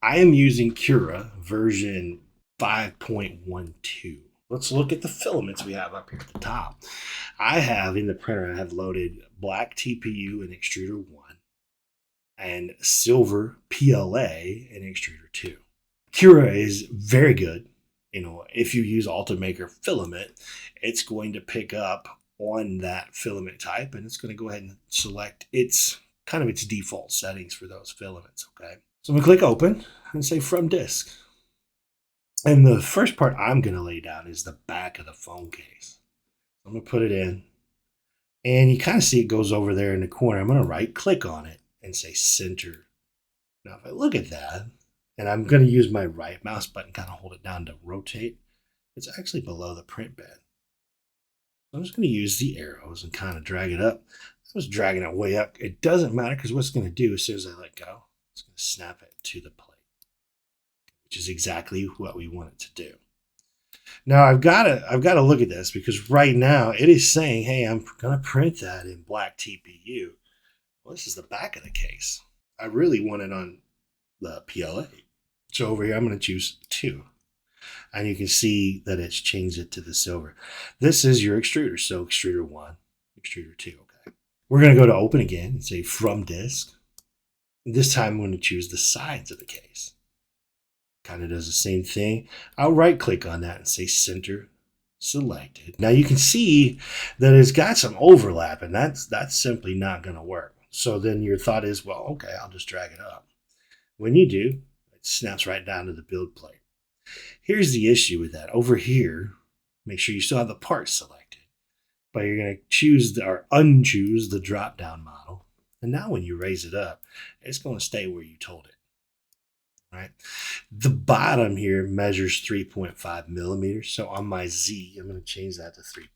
I am using Cura version 5.12. Let's look at the filaments we have up here at the top. I have in the printer, I have loaded black TPU and extruder 1 and silver PLA and extruder 2. Cura is very good. If you use Ultimaker filament, it's going to pick up on that filament type and it's going to go ahead and select its default settings for those filaments. Okay. So I'm going to click open and say from disk. And the first part I'm going to lay down is the back of the phone case. I'm going to put it in and you kind of see it goes over there in the corner. I'm going to right click on it and say center. Now, if I look at that, and I'm going to use my right mouse button, kind of hold it down to rotate, it's actually below the print bed. I'm just going to use the arrows and kind of drag it up. I was dragging it way up. It doesn't matter because what's going to do as soon as I let go, it's going to snap it to the plate, which is exactly what we want it to do. Now I've got to look at this because right now it is saying, hey, I'm going to print that in black TPU. Well, this is the back of the case. I really want it on the PLA. So over here, I'm going to choose 2. And you can see that it's changed it to the silver. This is your extruder. So extruder 1, extruder 2. Okay. We're going to go to open again and say from disk. This time I'm going to choose the sides of the case. Kind of does the same thing. I'll right click on that and say center selected. Now you can see that it's got some overlap and that's simply not going to work. So then your thought is, well, okay, I'll just drag it up. When you do, it snaps right down to the build plate. Here's the issue with that. Over here, make sure you still have the part selected, but you're going to choose or unchoose the drop-down model. And now when you raise it up, it's going to stay where you told it. Right? The bottom here measures 3.5 millimeters. So on my Z, I'm going to change that to 3.5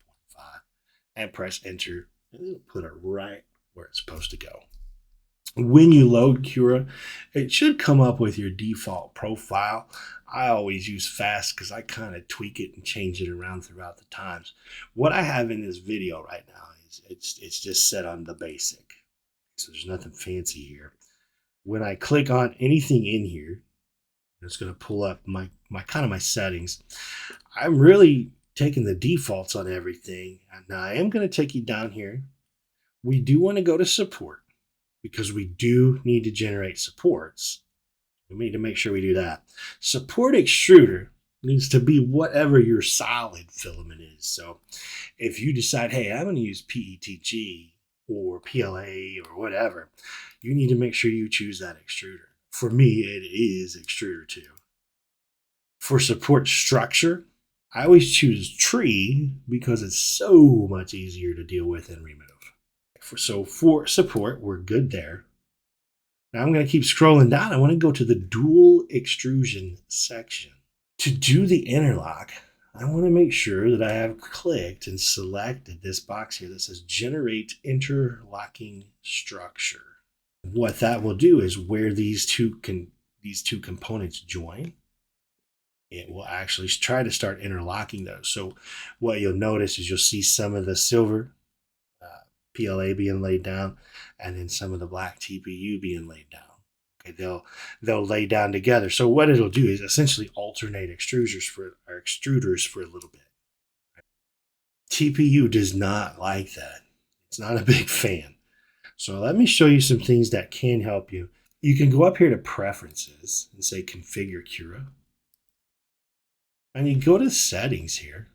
and press enter. And it'll put it right where it's supposed to go. When you load Cura, it should come up with your default profile. I always use fast because I kind of tweak it and change it around throughout the times. What I have in this video right now is it's just set on the basic. So there's nothing fancy here. When I click on anything in here, it's going to pull up my settings. I'm really taking the defaults on everything. Now I am going to take you down here. We do want to go to support because we do need to generate supports. We need to make sure we do that. Support extruder needs to be whatever your solid filament is. So if you decide, hey, I'm going to use PETG or PLA or whatever, you need to make sure you choose that extruder. For me, it is extruder 2. For support structure, I always choose tree because it's so much easier to deal with and remove. So for support, we're good there. Now I'm going to keep scrolling down. I want to go to the dual extrusion section. To do the interlock, I want to make sure that I have clicked and selected this box here that says generate interlocking structure. What that will do is where these two components join, it will actually try to start interlocking those. So what you'll notice is you'll see some of the silver PLA being laid down, and then some of the black TPU being laid down. Okay, they'll lay down together. So what it'll do is essentially alternate extruders for a little bit. TPU does not like that. It's not a big fan. So let me show you some things that can help you. You can go up here to preferences and say configure Cura. And you go to settings here.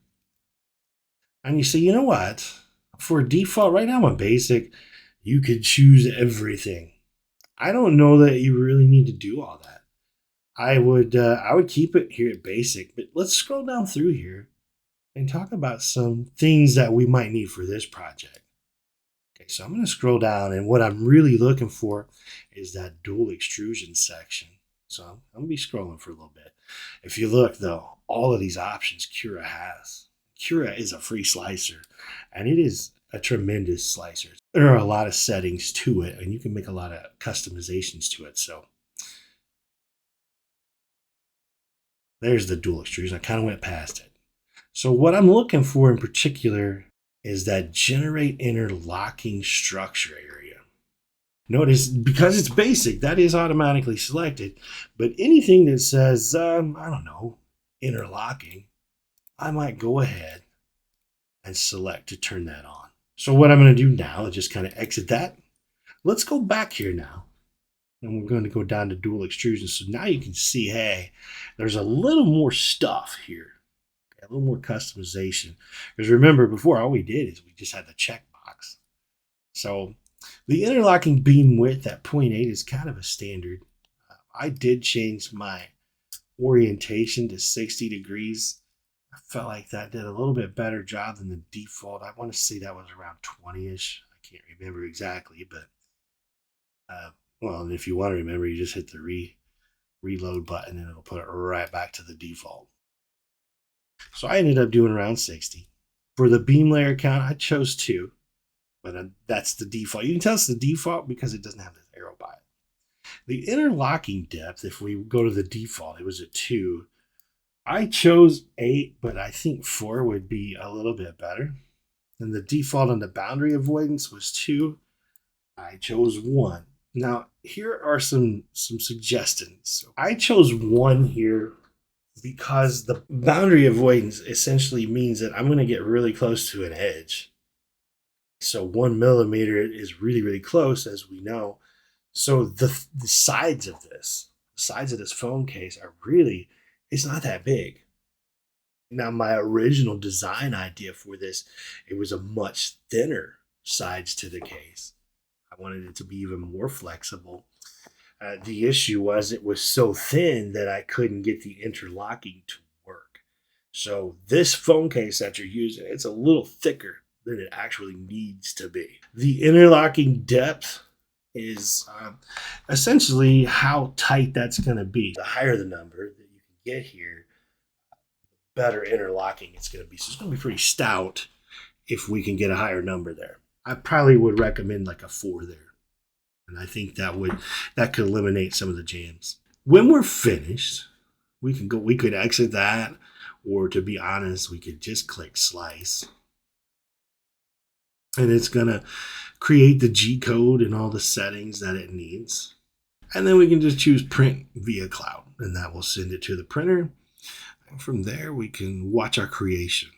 And you say, you know what? For default, right now on basic, you could choose everything. I don't know that you really need to do all that. I would keep it here at basic, but let's scroll down through here and talk about some things that we might need for this project. Okay, so I'm going to scroll down, and what I'm really looking for is that dual extrusion section. So I'm going to be scrolling for a little bit. If you look, though, all of these options Cura has. Cura is a free slicer, and it is a tremendous slicer. There are a lot of settings to it, and you can make a lot of customizations to it. So there's the dual extrusion. I kind of went past it. So what I'm looking for in particular is that generate interlocking structure area. Notice, because it's basic, that is automatically selected. But anything that says, I don't know, interlocking, I might go ahead and select to turn that on. So what I'm going to do now is just kind of exit that. Let's go back here now. And we're going to go down to dual extrusion. So now you can see, hey, there's a little more stuff here. A little more customization. Because remember, before all we did is we just had the checkbox. So the interlocking beam width at 0.8 is kind of a standard. I did change my orientation to 60 degrees. I felt like that did a little bit better job than the default. I want to say that was around 20-ish. I can't remember exactly, but well, if you want to remember, you just hit the reload button and it'll put it right back to the default. So I ended up doing around 60. For the beam layer count, I chose 2, but that's the default. You can tell it's the default because it doesn't have this arrow by it. The interlocking depth, if we go to the default, it was a 2. I chose 8, but I think 4 would be a little bit better. And the default on the boundary avoidance was 2. I chose 1. Now, here are some suggestions. I chose 1 here because the boundary avoidance essentially means that I'm going to get really close to an edge. So 1 millimeter is really, really close, as we know. So the sides of this phone case are really, it's not that big. Now, my original design idea for this, it was a much thinner sides to the case. I wanted it to be even more flexible. The issue was it was so thin that I couldn't get the interlocking to work. So this phone case that you're using, it's a little thicker than it actually needs to be. The interlocking depth is essentially how tight that's going to be. The higher the number that you can get here, the better interlocking it's going to be. So it's going to be pretty stout if we can get a higher number there. I probably would recommend like a 4 there. And I think that could eliminate some of the jams. When we're finished, we could exit that, or to be honest, we could just click slice. And it's gonna create the G code and all the settings that it needs. And then we can just choose print via cloud, and that will send it to the printer. And from there we can watch our creation.